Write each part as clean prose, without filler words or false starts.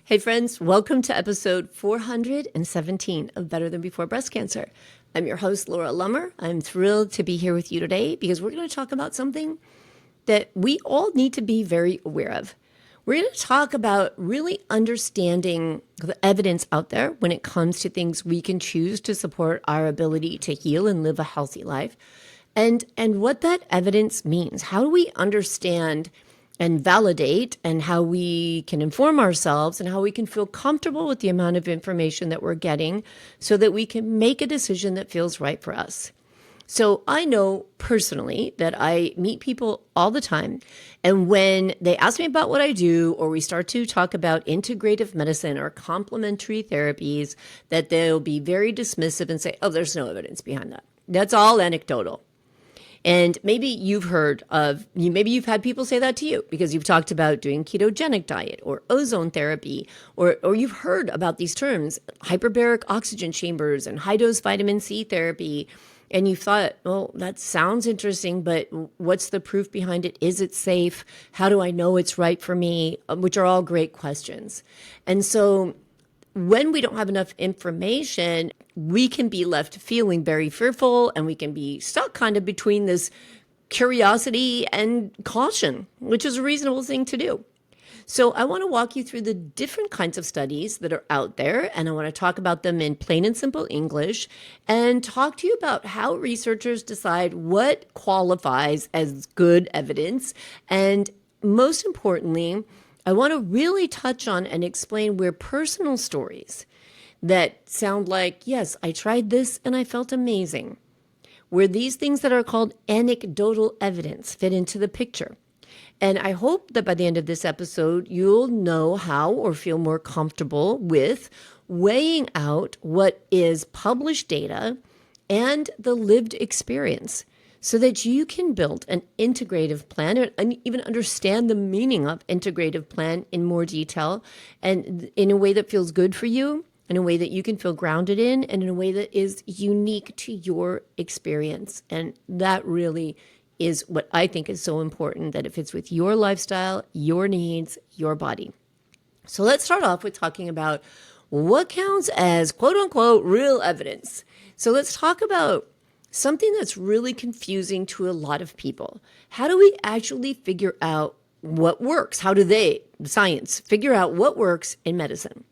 Hey friends, welcome to episode 417 of Better Than Before Breast Cancer. I'm your host, Laura Lummer. I'm thrilled to be here with you today because we're going to talk about something that we all need to be very aware of. We're going to talk about really understanding the evidence out there when it comes to things we can choose to support our ability to heal and live a healthy life, and what that evidence means. How do we understand and validate, and how we can inform ourselves and how we can feel comfortable with the amount of information that we're getting so that we can make a decision that feels right for us. So I know personally that I meet people all the time, and when they ask me about what I do, or we start to talk about integrative medicine or complementary therapies, that they'll be very dismissive and say, oh, there's no evidence behind that. That's all anecdotal. And maybe you've had people say that to you because you've talked about doing ketogenic diet or ozone therapy, or you've heard about these terms, hyperbaric oxygen chambers and high dose vitamin C therapy. And you thought, well, that sounds interesting, but what's the proof behind it? Is it safe? How do I know it's right for me? Which are all great questions. And so when we don't have enough information, we can be left feeling very fearful, and we can be stuck kind of between this curiosity and caution, which is a reasonable thing to do. So I want to walk you through the different kinds of studies that are out there, and I want to talk about them in plain and simple English and talk to you about how researchers decide what qualifies as good evidence. And most importantly, I want to really touch on and explain where personal stories that sound like, yes, I tried this and I felt amazing, where these things that are called anecdotal evidence fit into the picture. And I hope that by the end of this episode, you'll know how or feel more comfortable with weighing out what is published data and the lived experience, so that you can build an integrative plan and even understand the meaning of integrative plan in more detail, and in a way that feels good for you, in a way that you can feel grounded in, and in a way that is unique to your experience. And that really is what I think is so important, that it fits with your lifestyle, your needs, your body. So let's start off with talking about what counts as quote unquote real evidence. So let's talk about something that's really confusing to a lot of people. How do we actually figure out what works? How do science, figure out what works in medicine?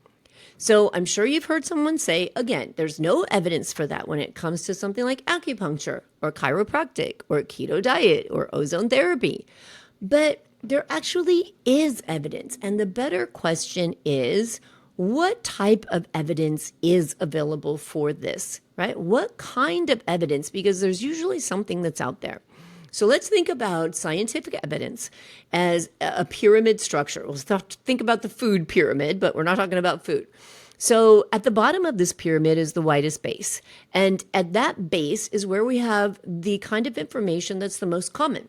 So I'm sure you've heard someone say, again, there's no evidence for that when it comes to something like acupuncture or chiropractic or keto diet or ozone therapy. But there actually is evidence. And the better question is, what type of evidence is available for this, right? What kind of evidence? Because there's usually something that's out there. So let's think about scientific evidence as a pyramid structure. We'll think about the food pyramid, but we're not talking about food. So at the bottom of this pyramid is the widest base. And at that base is where we have the kind of information that's the most common,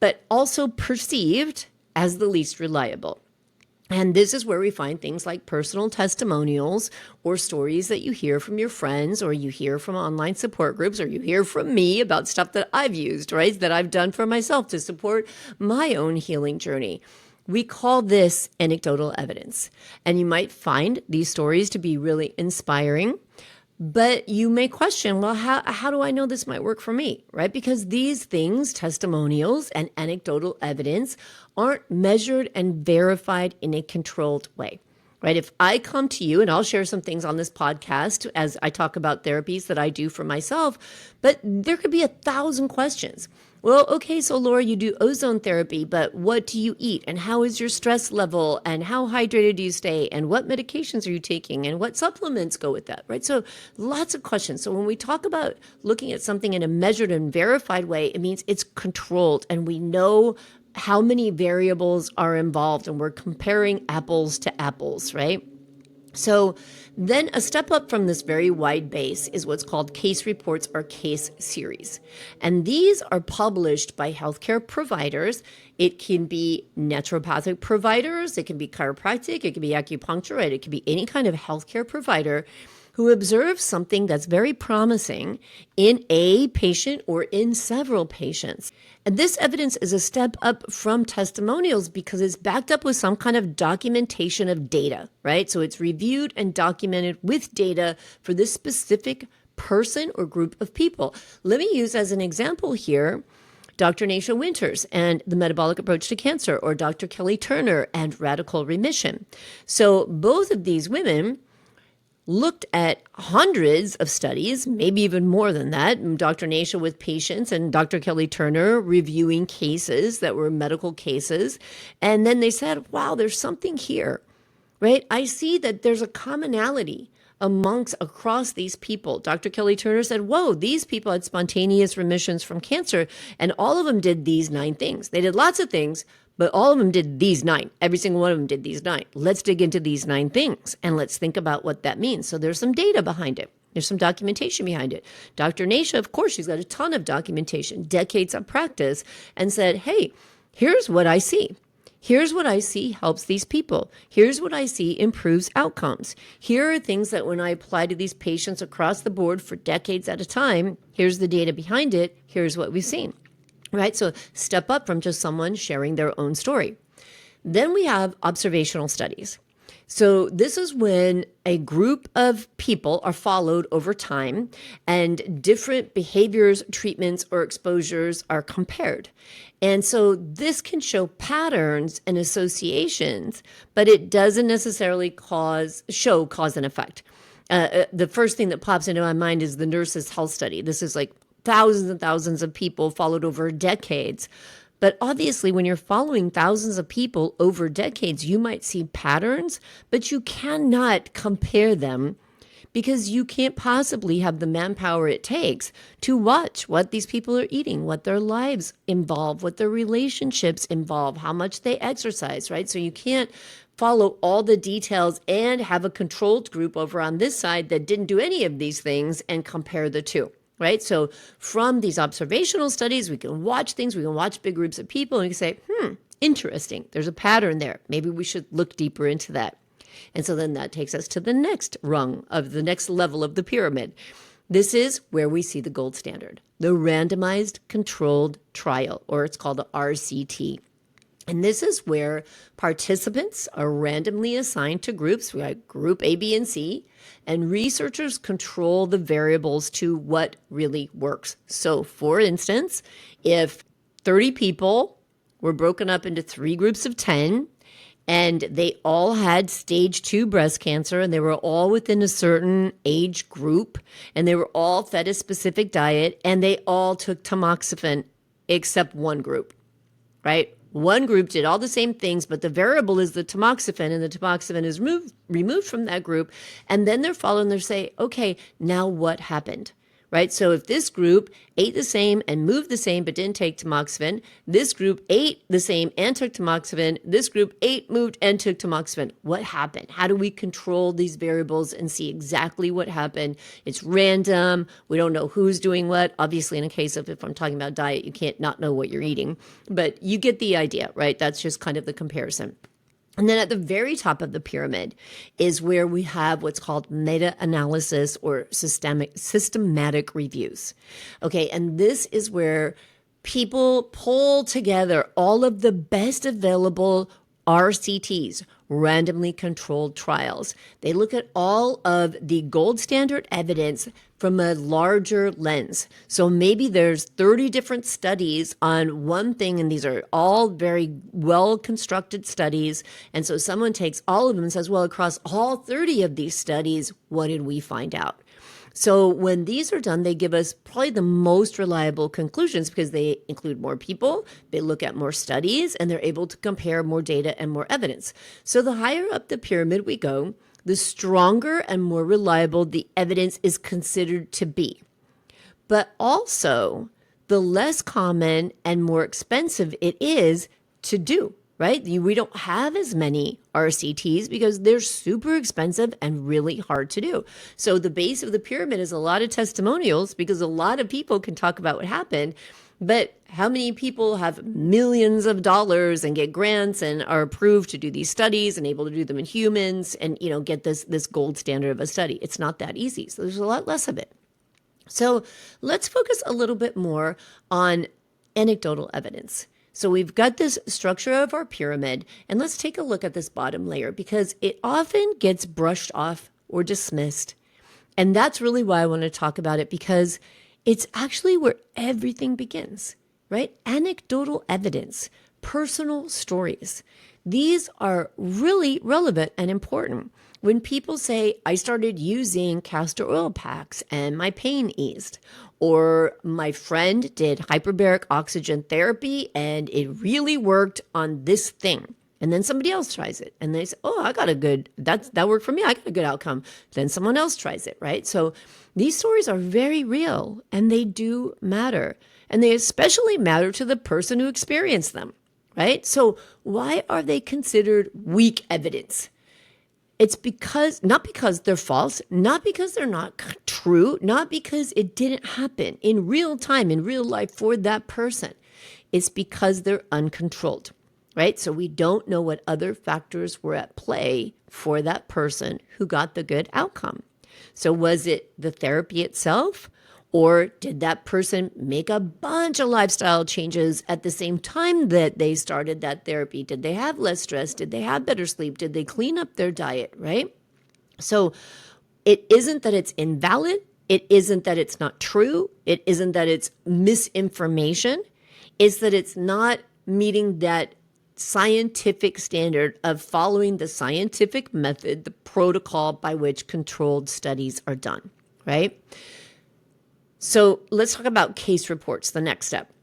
but also perceived as the least reliable. And this is where we find things like personal testimonials or stories that you hear from your friends, or you hear from online support groups, or you hear from me about stuff that I've used, right? That I've done for myself to support my own healing journey. We call this anecdotal evidence. And you might find these stories to be really inspiring, but you may question, well, how do I know this might work for me, right? Because these things, testimonials and anecdotal evidence, aren't measured and verified in a controlled way, right? If I come to you, and I'll share some things on this podcast as I talk about therapies that I do for myself, but there could be 1,000 questions. Well, okay, so Laura, you do ozone therapy, but what do you eat? And how is your stress level? And how hydrated do you stay? And what medications are you taking? And what supplements go with that, right? So lots of questions. So when we talk about looking at something in a measured and verified way, it means it's controlled, and we know how many variables are involved, and we're comparing apples to apples, right? So then a step up from this very wide base is what's called case reports or case series. And these are published by healthcare providers. It can be naturopathic providers, it can be chiropractic, it can be acupuncture, right? It can be any kind of healthcare provider who observed something that's very promising in a patient or in several patients. And this evidence is a step up from testimonials because it's backed up with some kind of documentation of data, right? So it's reviewed and documented with data for this specific person or group of people. Let me use as an example here Dr. Nasha Winters and the metabolic approach to cancer, or Dr. Kelly Turner and radical remission. So both of these women looked at hundreds of studies, maybe even more than that. Dr. Nasha with patients and Dr. Kelly Turner reviewing cases that were medical cases. And then they said, wow, there's something here, right? I see that there's a commonality across these people. Dr. Kelly Turner said, whoa, these people had spontaneous remissions from cancer, and all of them did these 9 things. They did lots of things, but all of them did these 9. Every single one of them did these 9. Let's dig into these 9 things, and let's think about what that means. So there's some data behind it. There's some documentation behind it. Dr. Nasha, of course, she's got a ton of documentation, decades of practice, and said, hey, here's what I see. Here's what I see helps these people. Here's what I see improves outcomes. Here are things that when I apply to these patients across the board for decades at a time, here's the data behind it. Here's what we've seen, right? So step up from just someone sharing their own story. Then we have observational studies. So this is when a group of people are followed over time and different behaviors, treatments, or exposures are compared. And so this can show patterns and associations, but it doesn't necessarily show cause and effect. The first thing that pops into my mind is the Nurses' Health Study. This is like thousands and thousands of people followed over decades. But obviously, when you're following thousands of people over decades, you might see patterns, but you cannot compare them because you can't possibly have the manpower it takes to watch what these people are eating, what their lives involve, what their relationships involve, how much they exercise, right? So you can't follow all the details and have a controlled group over on this side that didn't do any of these things and compare the two. Right? So from these observational studies, we can watch things, we can watch big groups of people, and we can say, interesting. There's a pattern there. Maybe we should look deeper into that. And so then that takes us to the next rung of the next level of the pyramid. This is where we see the gold standard, the randomized controlled trial, or it's called the RCT. And this is where participants are randomly assigned to groups. We have group A, B, and C, and researchers control the variables to what really works. So for instance, if 30 people were broken up into 3 groups of 10, and they all had stage 2 breast cancer, and they were all within a certain age group, and they were all fed a specific diet, and they all took tamoxifen except one group, right? One group did all the same things, but the variable is the tamoxifen, and the tamoxifen is removed from that group. And then they're followed and they say, okay, now what happened? Right? So if this group ate the same and moved the same but didn't take tamoxifen, this group ate the same and took tamoxifen, this group ate, moved, and took tamoxifen. What happened? How do we control these variables and see exactly what happened? It's random. We don't know who's doing what. Obviously, in a case of if I'm talking about diet, you can't not know what you're eating. But you get the idea, right? That's just kind of the comparison. And then at the very top of the pyramid is where we have what's called meta-analysis or systematic reviews. Okay, and this is where people pull together all of the best available RCTs, randomly controlled trials. They look at all of the gold standard evidence from a larger lens. So maybe there's 30 different studies on one thing, and these are all very well-constructed studies. And so someone takes all of them and says, well, across all 30 of these studies, what did we find out? So when these are done, they give us probably the most reliable conclusions because they include more people, they look at more studies, and they're able to compare more data and more evidence. So the higher up the pyramid we go, the stronger and more reliable the evidence is considered to be. But also, the less common and more expensive it is to do. Right? We don't have as many RCTs because they're super expensive and really hard to do. So the base of the pyramid is a lot of testimonials because a lot of people can talk about what happened. But how many people have millions of dollars and get grants and are approved to do these studies and able to do them in humans and, get this gold standard of a study? It's not that easy. So there's a lot less of it. So let's focus a little bit more on anecdotal evidence. So we've got this structure of our pyramid, and let's take a look at this bottom layer because it often gets brushed off or dismissed. And that's really why I want to talk about it, because it's actually where everything begins, right? Anecdotal evidence, personal stories. These are really relevant and important. When people say, I started using castor oil packs and my pain eased, or my friend did hyperbaric oxygen therapy and it really worked on this thing. And then somebody else tries it and they say, oh, that worked for me. I got a good outcome. Then someone else tries it, right? So these stories are very real and they do matter. And they especially matter to the person who experienced them, right? So why are they considered weak evidence? It's not because they're false, not because they're not true, not because it didn't happen in real time, in real life for that person. It's because they're uncontrolled, right? So we don't know what other factors were at play for that person who got the good outcome. So was it the therapy itself? Or did that person make a bunch of lifestyle changes at the same time that they started that therapy? Did they have less stress? Did they have better sleep? Did they clean up their diet, right? So it isn't that it's invalid. It isn't that it's not true. It isn't that it's misinformation. It's that it's not meeting that scientific standard of following the scientific method, the protocol by which controlled studies are done, right? So let's talk about case reports, the next step.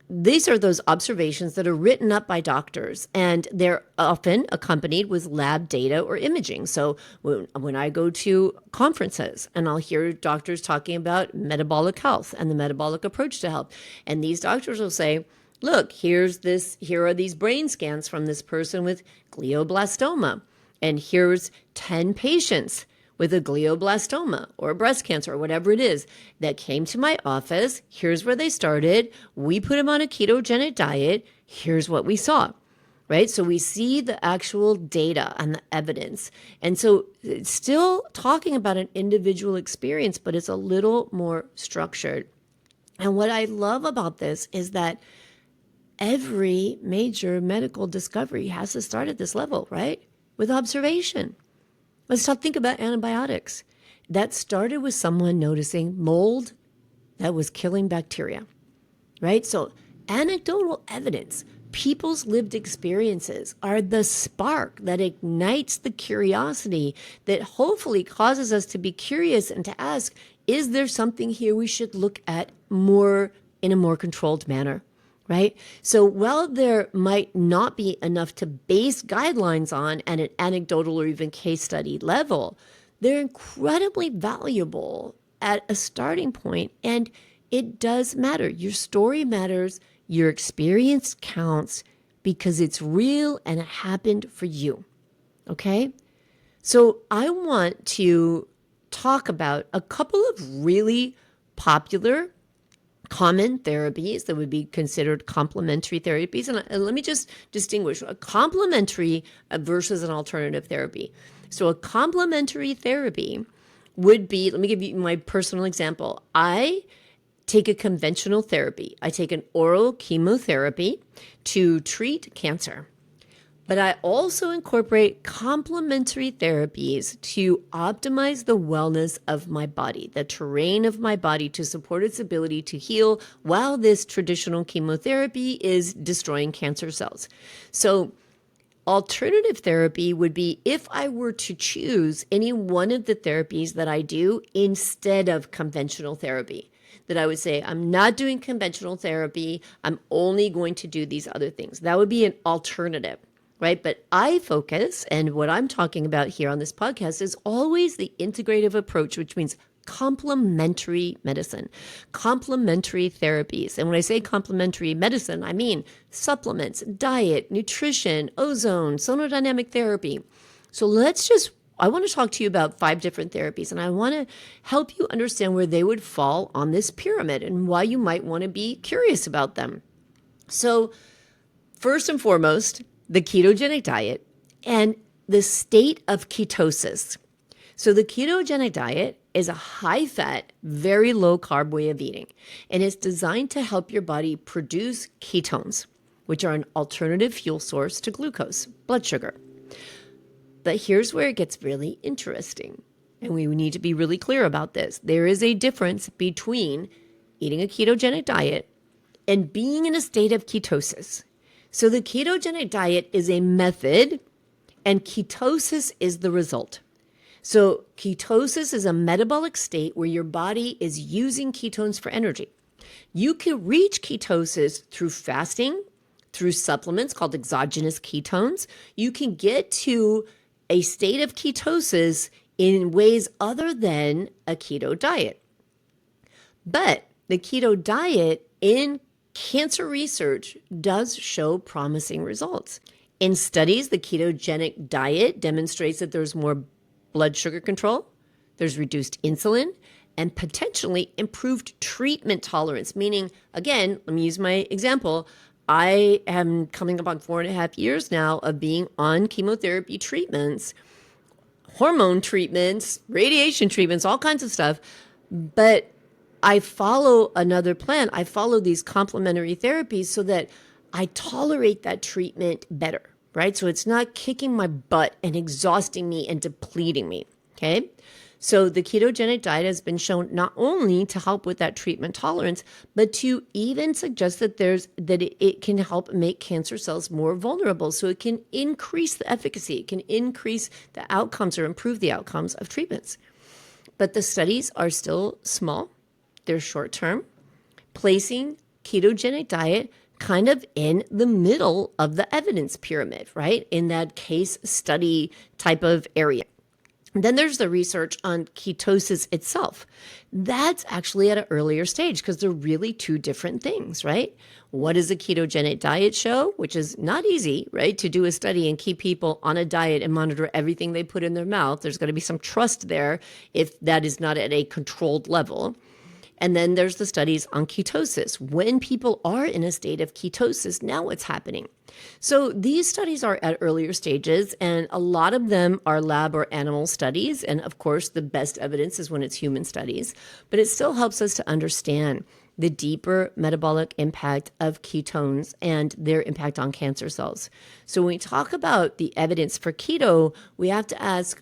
These are those observations that are written up by doctors, and they're often accompanied with lab data or imaging. So when I go to conferences and I'll hear doctors talking about metabolic health and the metabolic approach to health, and these doctors will say, look, here are these brain scans from this person with glioblastoma, and here's 10 patients with a glioblastoma or breast cancer or whatever it is that came to my office. Here's where they started. We put them on a ketogenic diet. Here's what we saw, right? So we see the actual data and the evidence. And so it's still talking about an individual experience, but it's a little more structured. And what I love about this is that every major medical discovery has to start at this level, right? With observation. Let's think about antibiotics. That started with someone noticing mold that was killing bacteria, right? So anecdotal evidence, people's lived experiences are the spark that ignites the curiosity that hopefully causes us to be curious and to ask, is there something here we should look at more in a more controlled manner? Right? So while there might not be enough to base guidelines on at an anecdotal or even case study level, they're incredibly valuable at a starting point. And it does matter. Your story matters. Your experience counts because it's real and it happened for you. Okay? So I want to talk about a couple of really popular common therapies that would be considered complementary therapies. And let me just distinguish a complementary versus an alternative therapy. So a complementary therapy would be, let me give you my personal example. I take a conventional therapy. I take an oral chemotherapy to treat cancer. But I also incorporate complementary therapies to optimize the wellness of my body, the terrain of my body to support its ability to heal while this traditional chemotherapy is destroying cancer cells. So alternative therapy would be if I were to choose any one of the therapies that I do instead of conventional therapy. That I would say, I'm not doing conventional therapy, I'm only going to do these other things. That would be an alternative. Right? But I focus, and what I'm talking about here on this podcast is always the integrative approach, which means complementary medicine, complementary therapies. And when I say complementary medicine, I mean supplements, diet, nutrition, ozone, sonodynamic therapy. So I want to talk to you about 5 different therapies, and I want to help you understand where they would fall on this pyramid and why you might want to be curious about them. So first and foremost, the ketogenic diet and the state of ketosis. So the ketogenic diet is a high-fat, very low-carb way of eating, and it's designed to help your body produce ketones, which are an alternative fuel source to glucose, blood sugar. But here's where it gets really interesting, and we need to be really clear about this. There is a difference between eating a ketogenic diet and being in a state of ketosis. So the ketogenic diet is a method, and ketosis is the result. So ketosis is a metabolic state where your body is using ketones for energy. You can reach ketosis through fasting, through supplements called exogenous ketones. You can get to a state of ketosis in ways other than a keto diet. But the keto diet in cancer research does show promising results. In studies, the ketogenic diet demonstrates that there's more blood sugar control, there's reduced insulin, and potentially improved treatment tolerance. Meaning, again, let me use my example. I am coming up on 4.5 years now of being on chemotherapy treatments, hormone treatments, radiation treatments, all kinds of stuff. But I follow another plan. I follow these complementary therapies so that I tolerate that treatment better. Right? So it's not kicking my butt and exhausting me and depleting me. Okay. So the ketogenic diet has been shown not only to help with that treatment tolerance, but to even suggest that it can help make cancer cells more vulnerable. So it can increase the efficacy. It can increase the outcomes or improve the outcomes of treatments. But the studies are still small. They're short term, placing ketogenic diet kind of in the middle of the evidence pyramid, right? In that case study type of area. Then there's the research on ketosis itself. That's actually at an earlier stage because they're really two different things, right? What does a ketogenic diet show? Which is not easy, right? To do a study and keep people on a diet and monitor everything they put in their mouth. There's going to be some trust there if that is not at a controlled level. And then there's the studies on ketosis. When people are in a state of ketosis, now what's happening? So these studies are at earlier stages, and a lot of them are lab or animal studies. And of course, the best evidence is when it's human studies. But it still helps us to understand the deeper metabolic impact of ketones and their impact on cancer cells. So when we talk about the evidence for keto, we have to ask,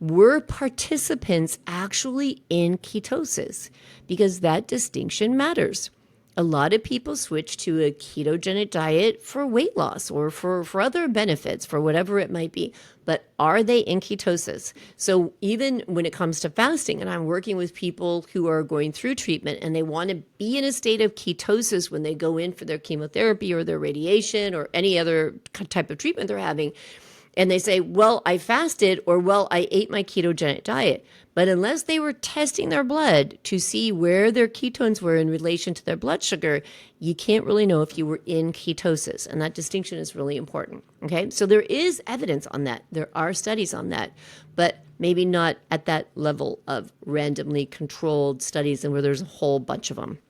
were participants actually in ketosis? Because that distinction matters. A lot of people switch to a ketogenic diet for weight loss or for other benefits, for whatever it might be. But are they in ketosis? So even when it comes to fasting, and I'm working with people who are going through treatment and they want to be in a state of ketosis when they go in for their chemotherapy or their radiation or any other type of treatment they're having, and they say, well, I fasted, or well, I ate my ketogenic diet. But unless they were testing their blood to see where their ketones were in relation to their blood sugar, you can't really know if you were in ketosis. And that distinction is really important. Okay. So there is evidence on that. There are studies on that, but maybe not at that level of randomly controlled studies and where there's a whole bunch of them.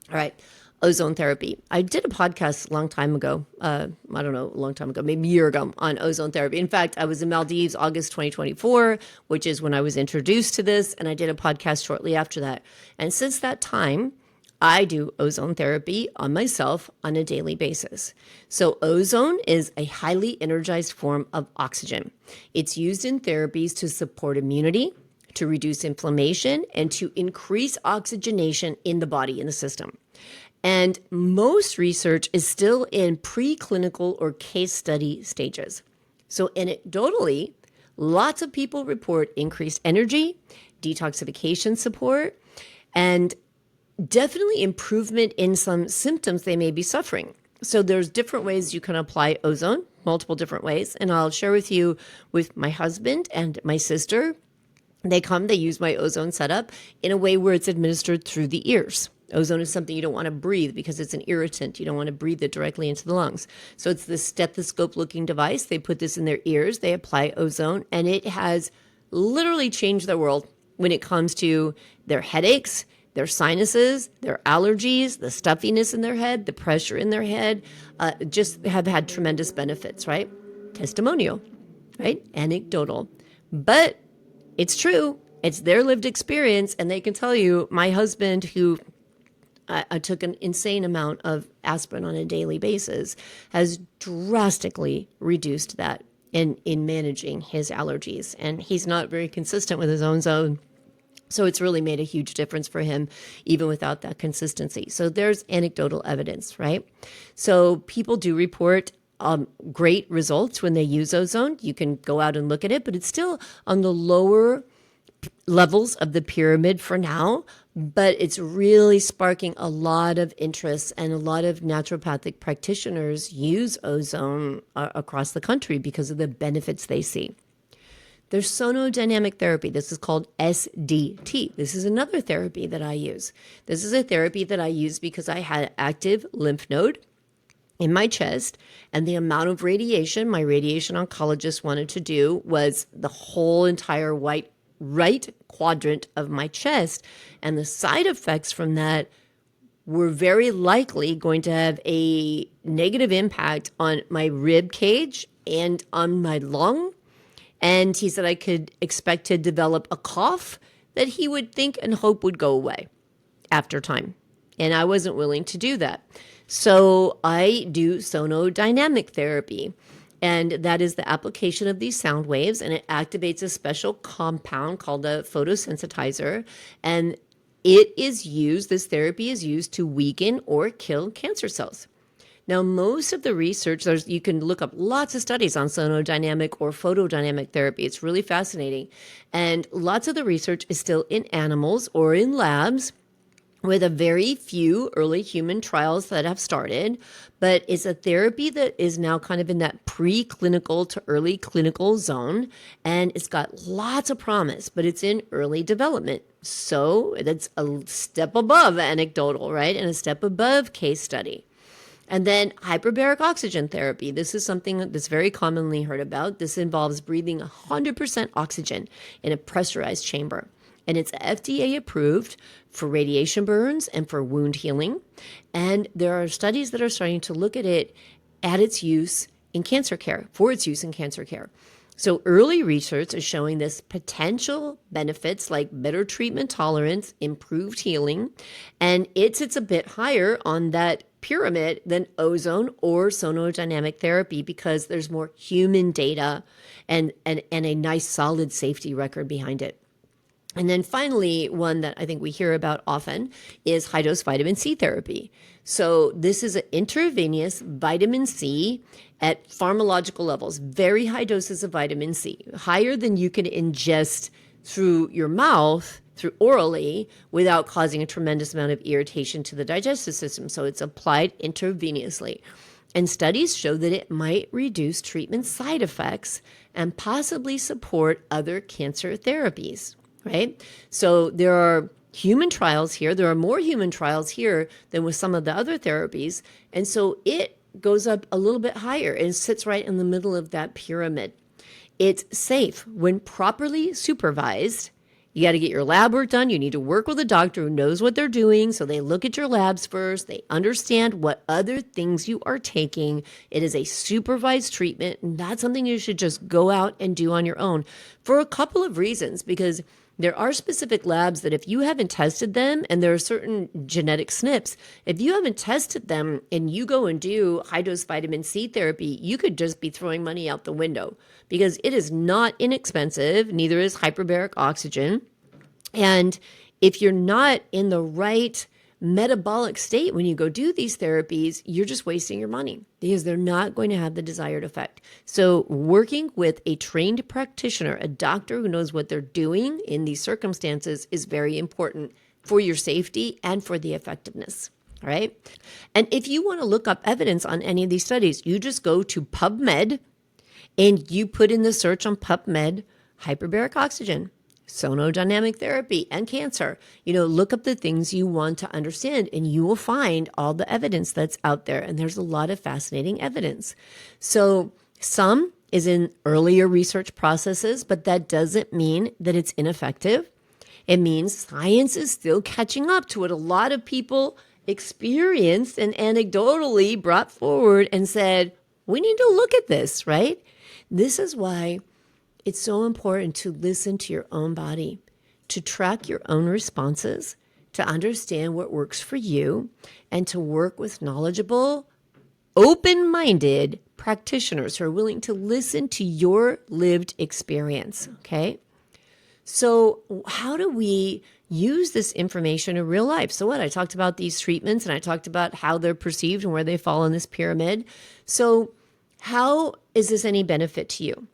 All right. Ozone therapy. I did a podcast a long time ago, maybe a year ago, on ozone therapy. In fact, I was in Maldives, August 2024, which is when I was introduced to this, and I did a podcast shortly after that. And since that time, I do ozone therapy on myself on a daily basis. So ozone is a highly energized form of oxygen. It's used in therapies to support immunity, to reduce inflammation, and to increase oxygenation in the body, in the system. And most research is still in preclinical or case study stages. So anecdotally, lots of people report increased energy, detoxification support, and definitely improvement in some symptoms they may be suffering. So there's different ways you can apply ozone, multiple different ways. And I'll share with you with my husband and my sister. They use my ozone setup in a way where it's administered through the ears. Ozone is something you don't want to breathe because it's an irritant. You don't want to breathe it directly into the lungs. So it's this stethoscope-looking device. They put this in their ears. They apply ozone, and it has literally changed their world when it comes to their headaches, their sinuses, their allergies, the stuffiness in their head, the pressure in their head, just have had tremendous benefits, right? Testimonial, right? Anecdotal. But it's true. It's their lived experience. And they can tell you, my husband, who I took an insane amount of aspirin on a daily basis, has drastically reduced that in managing his allergies. And he's not very consistent with his own zone. So it's really made a huge difference for him, even without that consistency. So there's anecdotal evidence, right? So people do report great results when they use Ozone. You can go out and look at it, but it's still on the lower levels of the pyramid for now, but it's really sparking a lot of interest, and a lot of naturopathic practitioners use Ozone across the country because of the benefits they see. There's sonodynamic therapy. This is called SDT. This is another therapy that I use. This is a therapy that I use because I had active lymph node in my chest, and the amount of radiation my radiation oncologist wanted to do was the whole entire right quadrant of my chest. And the side effects from that were very likely going to have a negative impact on my rib cage and on my lung. And he said I could expect to develop a cough that he would think and hope would go away after time. And I wasn't willing to do that. So I do sonodynamic therapy. And that is the application of these sound waves, and it activates a special compound called a photosensitizer. And it is used, this therapy is used to weaken or kill cancer cells. Now, most of the research, you can look up lots of studies on sonodynamic or photodynamic therapy. It's really fascinating. And lots of the research is still in animals or in labs, with a very few early human trials that have started, but it's a therapy that is now kind of in that preclinical to early clinical zone, and it's got lots of promise, but it's in early development. So that's a step above anecdotal, right? And a step above case study. And then hyperbaric oxygen therapy. This is something that's very commonly heard about. This involves breathing 100% oxygen in a pressurized chamber. And it's FDA approved for radiation burns and for wound healing. And there are studies that are starting to look at it at its use in cancer care, for its use in cancer care. So early research is showing this potential benefits like better treatment tolerance, improved healing, and it sits a bit higher on that pyramid than ozone or sonodynamic therapy because there's more human data and a nice solid safety record behind it. And then finally, one that I think we hear about often is high-dose vitamin C therapy. So this is an intravenous vitamin C at pharmacological levels, very high doses of vitamin C, higher than you can ingest through your mouth, through orally, without causing a tremendous amount of irritation to the digestive system. So it's applied intravenously. And studies show that it might reduce treatment side effects and possibly support other cancer therapies. Right? So there are human trials here. There are more human trials here than with some of the other therapies. And so it goes up a little bit higher and sits right in the middle of that pyramid. It's safe when properly supervised. You got to get your lab work done. You need to work with a doctor who knows what they're doing. So they look at your labs first. They understand what other things you are taking. It is a supervised treatment. And that's something you should just go out and do on your own for a couple of reasons, because there are specific labs that if you haven't tested them, and there are certain genetic SNPs, if you haven't tested them and you go and do high-dose vitamin C therapy, you could just be throwing money out the window because it is not inexpensive, neither is hyperbaric oxygen. And if you're not in the right metabolic state when you go do these therapies, you're just wasting your money because they're not going to have the desired effect. So working with a trained practitioner, a doctor who knows what they're doing in these circumstances, is very important for your safety and for the effectiveness. All right. And if you want to look up evidence on any of these studies, you just go to PubMed and you put in the search on PubMed, hyperbaric oxygen, sonodynamic therapy, and cancer. Look up the things you want to understand and you will find all the evidence that's out there. And there's a lot of fascinating evidence. So some is in earlier research processes, but that doesn't mean that it's ineffective. It means science is still catching up to what a lot of people experienced and anecdotally brought forward and said, we need to look at this, right? This is why it's so important to listen to your own body, to track your own responses, to understand what works for you, and to work with knowledgeable, open-minded practitioners who are willing to listen to your lived experience, okay? So how do we use this information in real life? So what? I talked about these treatments and I talked about how they're perceived and where they fall in this pyramid. So how is this any benefit to you?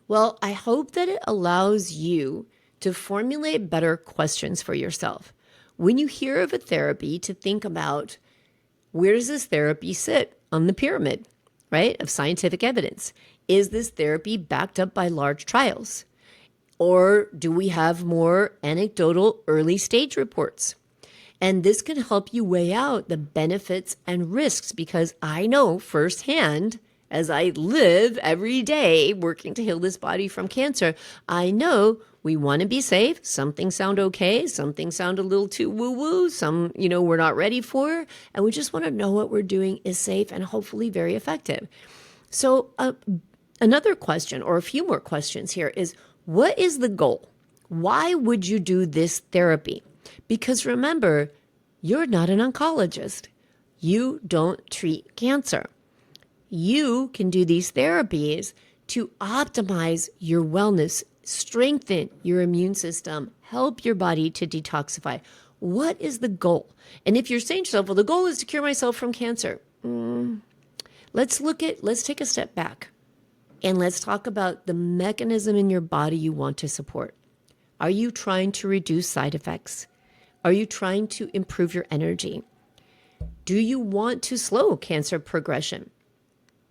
Well, I hope that it allows you to formulate better questions for yourself. When you hear of a therapy, to think about, where does this therapy sit on the pyramid, right, of scientific evidence? Is this therapy backed up by large trials? Or do we have more anecdotal early stage reports? And this can help you weigh out the benefits and risks, because I know firsthand, as I live every day working to heal this body from cancer, I know we want to be safe. Some things sound okay. Some things sound a little too woo-woo. Some, we're not ready for. And we just want to know what we're doing is safe and hopefully very effective. So another question, or a few more questions here, is what is the goal? Why would you do this therapy? Because remember, you're not an oncologist. You don't treat cancer. You can do these therapies to optimize your wellness, strengthen your immune system, help your body to detoxify. What is the goal? And if you're saying to yourself, well, the goal is to cure myself from cancer. Let's take a step back and let's talk about the mechanism in your body you want to support. Are you trying to reduce side effects? Are you trying to improve your energy? Do you want to slow cancer progression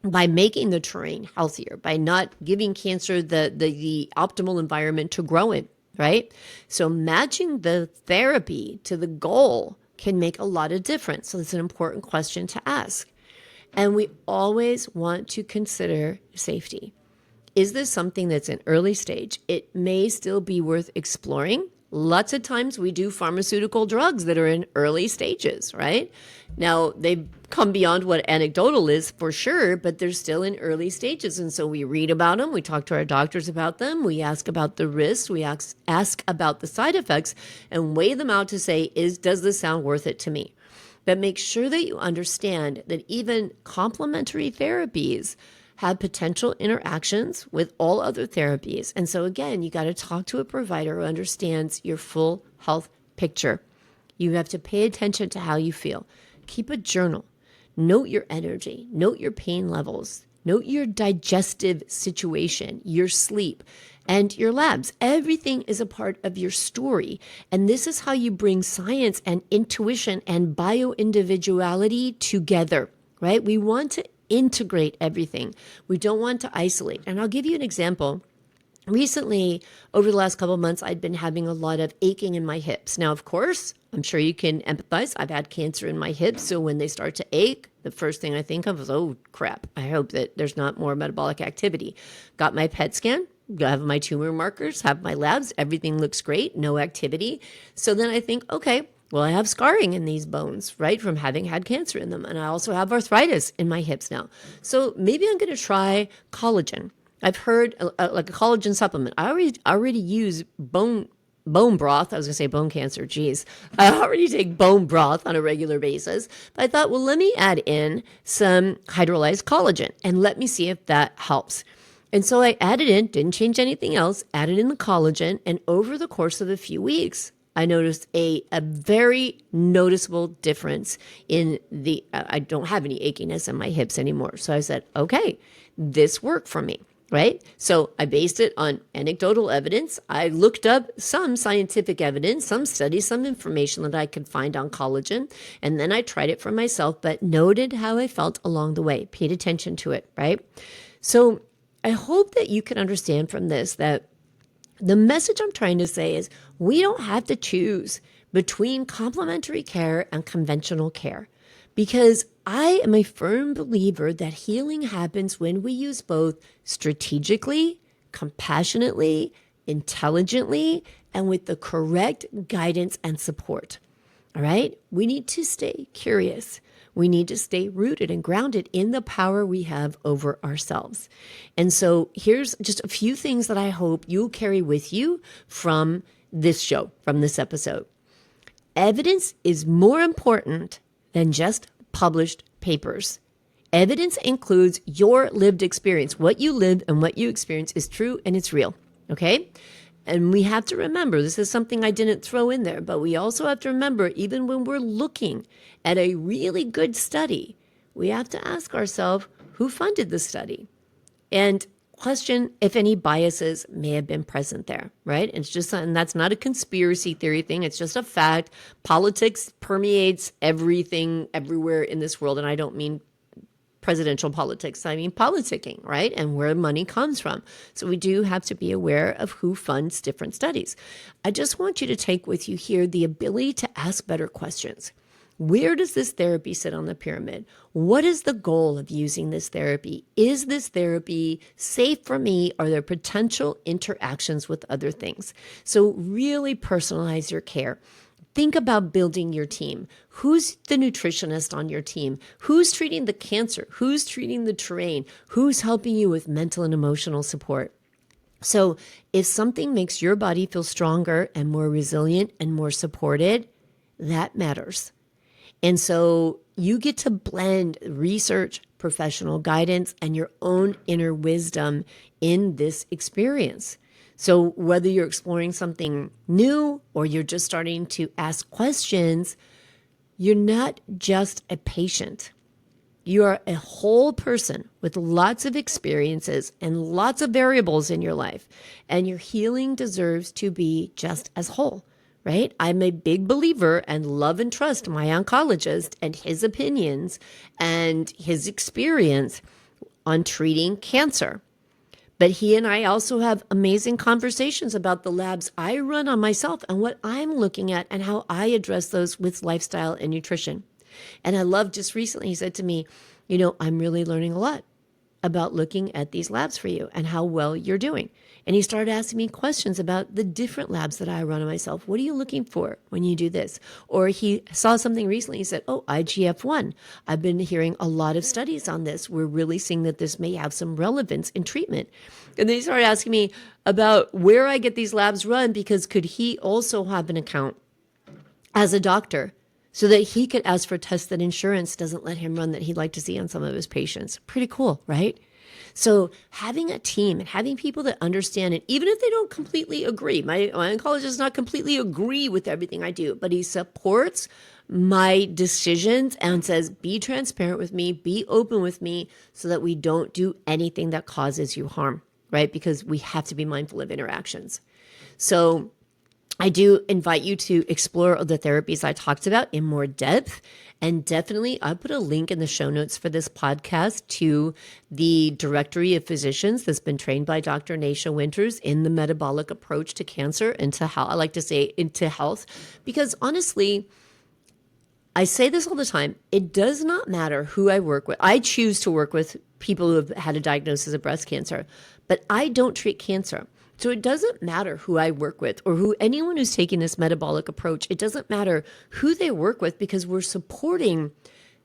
by making the terrain healthier, by not giving cancer the optimal environment to grow in, right? So matching the therapy to the goal can make a lot of difference. So it's an important question to ask. And we always want to consider safety. Is this something that's in early stage? It may still be worth exploring. Lots of times we do pharmaceutical drugs that are in early stages, right? Now, they've come beyond what anecdotal is for sure, but they're still in early stages. And so we read about them. We talk to our doctors about them. We ask about the risks. We ask about the side effects and weigh them out to say, does this sound worth it to me? But make sure that you understand that even complementary therapies have potential interactions with all other therapies. And so again, you got to talk to a provider who understands your full health picture. You have to pay attention to how you feel. Keep a journal. Note your energy. Note your pain levels. Note your digestive situation, your sleep, and your labs. Everything is a part of your story. And this is how you bring science and intuition and bio-individuality together, right? We want to integrate everything. We don't want to isolate. And I'll give you an example. Recently, over the last couple of months, I'd been having a lot of aching in my hips. Now, of course, I'm sure you can empathize. I've had cancer in my hips. So when they start to ache, the first thing I think of is, oh, crap. I hope that there's not more metabolic activity. Got my PET scan, have my tumor markers, have my labs. Everything looks great. No activity. So then I think, okay, well, I have scarring in these bones, right, from having had cancer in them. And I also have arthritis in my hips now. So maybe I'm going to try collagen. I've heard like a collagen supplement. I already use bone broth. I was going to say bone cancer. Geez. I already take bone broth on a regular basis. But I thought, well, let me add in some hydrolyzed collagen and let me see if that helps. And so I added in, didn't change anything else, added in the collagen. And over the course of a few weeks, I noticed a very noticeable difference in I don't have any achiness in my hips anymore. So I said, okay, this worked for me, right? So I based it on anecdotal evidence. I looked up some scientific evidence, some studies, some information that I could find on collagen. And then I tried it for myself, but noted how I felt along the way, paid attention to it, right? So I hope that you can understand from this that the message I'm trying to say is we don't have to choose between complementary care and conventional care, because I am a firm believer that healing happens when we use both strategically, compassionately, intelligently and with the correct guidance and support. All right? We need to stay curious. We need to stay rooted and grounded in the power we have over ourselves. And so here's just a few things that I hope you'll carry with you from this show, from this episode. Evidence is more important than just published papers. Evidence includes your lived experience. What you live and what you experience is true and it's real, okay? And we have to remember, this is something I didn't throw in there, but we also have to remember, even when we're looking at a really good study, we have to ask ourselves, who funded the study? And question if any biases may have been present there, right? It's just, and that's not a conspiracy theory thing. It's just a fact. Politics permeates everything, everywhere in this world. And I don't mean presidential politics. I mean politicking, right? And where money comes from. So we do have to be aware of who funds different studies. I just want you to take with you here the ability to ask better questions. Where does this therapy sit on the pyramid? What is the goal of using this therapy? Is this therapy safe for me? Are there potential interactions with other things? So really personalize your care. Think about building your team. Who's the nutritionist on your team? Who's treating the cancer? Who's treating the terrain? Who's helping you with mental and emotional support? So if something makes your body feel stronger and more resilient and more supported, that matters. And so you get to blend research, professional guidance, and your own inner wisdom in this experience. So whether you're exploring something new or you're just starting to ask questions, you're not just a patient. You are a whole person with lots of experiences and lots of variables in your life. And your healing deserves to be just as whole, right? I'm a big believer and love and trust my oncologist and his opinions and his experience on treating cancer. But he and I also have amazing conversations about the labs I run on myself and what I'm looking at and how I address those with lifestyle and nutrition. And I love just recently, he said to me, I'm really learning a lot about looking at these labs for you and how well you're doing. And he started asking me questions about the different labs that I run on myself. What are you looking for when you do this? Or he saw something recently. He said, IGF-1. I've been hearing a lot of studies on this. We're really seeing that this may have some relevance in treatment. And then he started asking me about where I get these labs run, because could he also have an account as a doctor so that he could ask for tests that insurance doesn't let him run that he'd like to see on some of his patients. Pretty cool, right? So having a team and having people that understand it, even if they don't completely agree, my oncologist does not completely agree with everything I do, but he supports my decisions and says, be transparent with me, be open with me so that we don't do anything that causes you harm, right? Because we have to be mindful of interactions. So I do invite you to explore the therapies I talked about in more depth. And definitely, I'll put a link in the show notes for this podcast to the directory of physicians that's been trained by Dr. Naisha Winters in the metabolic approach to cancer and to how I like to say into health. Because honestly, I say this all the time. It does not matter who I work with. I choose to work with people who have had a diagnosis of breast cancer, but I don't treat cancer. So it doesn't matter who I work with or who anyone who's taking this metabolic approach. It doesn't matter who they work with, because we're supporting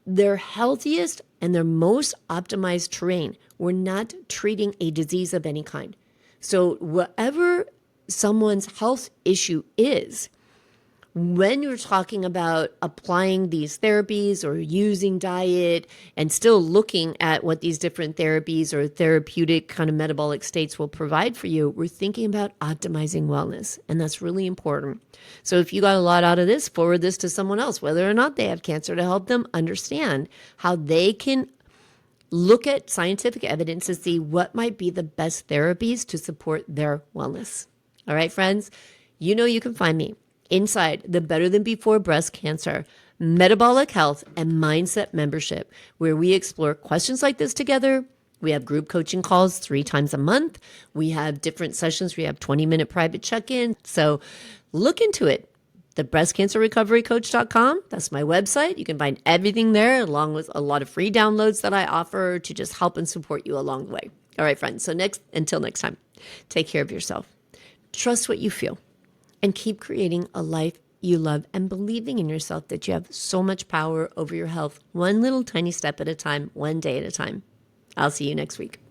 their healthiest and their most optimized terrain. We're not treating a disease of any kind. So whatever someone's health issue is, when you're talking about applying these therapies or using diet and still looking at what these different therapies or therapeutic kind of metabolic states will provide for you, we're thinking about optimizing wellness. And that's really important. So if you got a lot out of this, forward this to someone else, whether or not they have cancer, to help them understand how they can look at scientific evidence to see what might be the best therapies to support their wellness. All right, friends, you can find me inside the Better Than Before Breast Cancer Metabolic Health and Mindset membership, where we explore questions like this together. We have group coaching calls 3 times a month. We have different sessions. We have 20-minute private check-in. So look into it. The breastcancerrecoverycoach.com. That's my website. You can find everything there, along with a lot of free downloads that I offer to just help and support you along the way. All right, friends. So until next time, take care of yourself. Trust what you feel and keep creating a life you love and believing in yourself that you have so much power over your health, one little tiny step at a time, one day at a time. I'll see you next week.